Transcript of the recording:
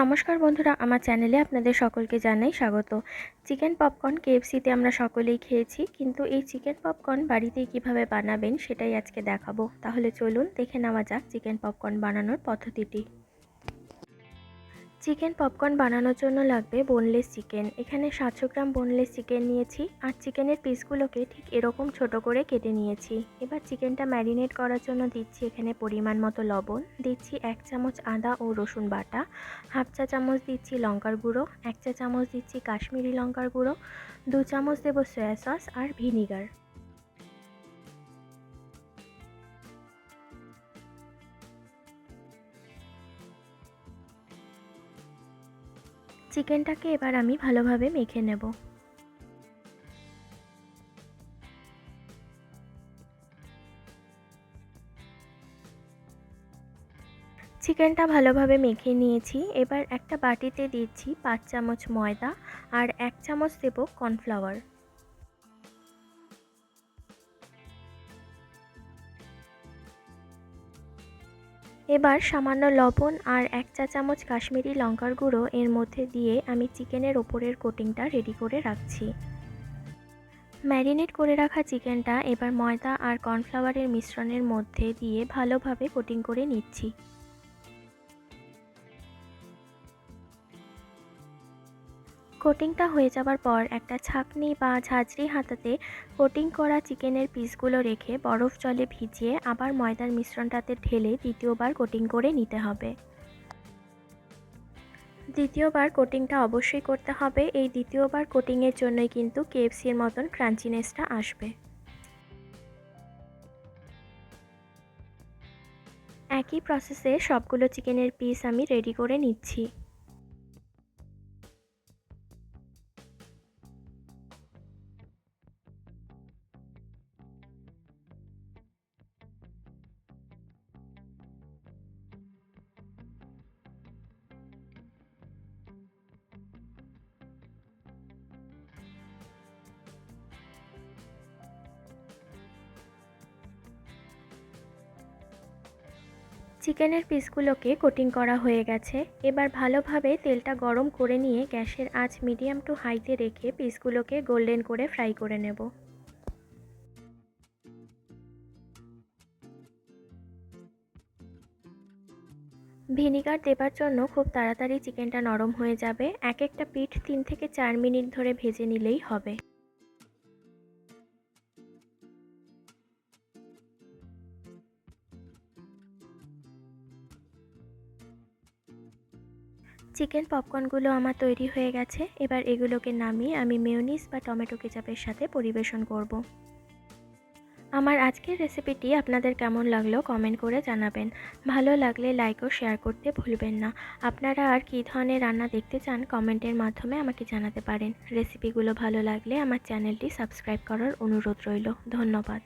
নমস্কার বন্ধুরা, আমার চ্যানেলে আপনাদের সকলকে জানাই স্বাগত। চিকেন পপকর্ন কেএফসিতে আমরা সকলেই খেয়েছি, কিন্তু এই চিকেন পপকর্ন বাড়িতেই কিভাবে বানাবেন সেটাই আজকে দেখাবো। তাহলে চলুন দেখে নেওয়া যাক চিকেন পপকর্ন বানানোর পদ্ধতিটি। চিকেন পপকর্ন বানানোর জন্য লাগবে বোনলেস চিকেন। এখানে 700 গ্রাম বোনলেস চিকেন নিয়েছি, আর চিকেনের পিসগুলোকে ঠিক এরকম ছোট করে কেটে নিয়েছি। এবার চিকেনটা ম্যারিনেট করার জন্য দিচ্ছি এখানে পরিমাণ মতো লবণ, দিচ্ছি 1 চামচ আদা ও রসুন বাটা, হাফ চা চামচ দিচ্ছি লঙ্কার গুঁড়ো, 1 চা চামচ দিচ্ছি কাশ্মীরি লঙ্কার গুঁড়ো, 2 চামচ দেবো সয়া সস আর ভিনিগার। চিকেনটাকে এবার আমি ভালোভাবে মেখে নেব। চিকেনটা ভালোভাবে মেখে নিয়েছি। এবার একটা বাটিতে দিচ্ছি 5 চামচ ময়দা আর 1 চামচ দেব কর্নফ্লাওয়ার। এবার সামান্য লবণ আর 1 চা চামচ কাশ্মীরি লঙ্কার গুঁড়ো এর মধ্যে দিয়ে আমি চিকেনের ওপরের কোটিংটা রেডি করে রাখছি। ম্যারিনেট করে রাখা চিকেনটা এবার ময়দা আর কর্নফ্লাওয়ারের মিশ্রণের মধ্যে দিয়ে ভালোভাবে কোটিং করে নিচ্ছি। কোটিংটা হয়ে যাবার পর একটা ছাঁকনি বা ঝাঁঝরি হাতাতে কোটিং করা চিকেনের পিসগুলো রেখে বরফ জলে ভিজিয়ে আবার ময়দার মিশ্রণটাতে ঢেলে দ্বিতীয়বার কোটিং করে নিতে হবে। দ্বিতীয়বার কোটিংটা অবশ্যই করতে হবে। এই দ্বিতীয়বার কোটিংয়ের জন্যই কিন্তু কেএফসির মতন ক্রাঞ্চিনেসটা আসবে। একই প্রসেসে সবগুলো চিকেনের পিস আমি রেডি করে নিচ্ছি। চিকেনের পিসগুলোকে কোটিং করা হয়ে গেছে। এবার ভালোভাবে তেলটা গরম করে নিয়ে গ্যাসের আঁচ মিডিয়াম টু হাইতে রেখে পিসগুলোকে গোল্ডেন করে ফ্রাই করে নেব। ভিনিগার দেবার জন্য খুব তাড়াতাড়ি চিকেনটা নরম হয়ে যাবে। এক একটা পিঠ 3 থেকে 4 মিনিট ধরে ভেজে নিলেই হবে। চিকেন পপকর্নগুলো আমার তৈরি হয়ে গেছে। এবার এগুলোকে নামিয়ে আমি মেয়োনিজ বা টমেটো কেচাপের সাথে পরিবেশন করব। আমার আজকের রেসিপিটি আপনাদের কেমন লাগলো কমেন্ট করে জানাবেন। ভালো লাগলে লাইক ও শেয়ার করতে ভুলবেন না। আপনারা আর কী ধরনের রান্না দেখতে চান কমেন্টের মাধ্যমে আমাকে জানাতে পারেন। রেসিপিগুলো ভালো লাগলে আমার চ্যানেলটি সাবস্ক্রাইব করার অনুরোধ রইল। ধন্যবাদ।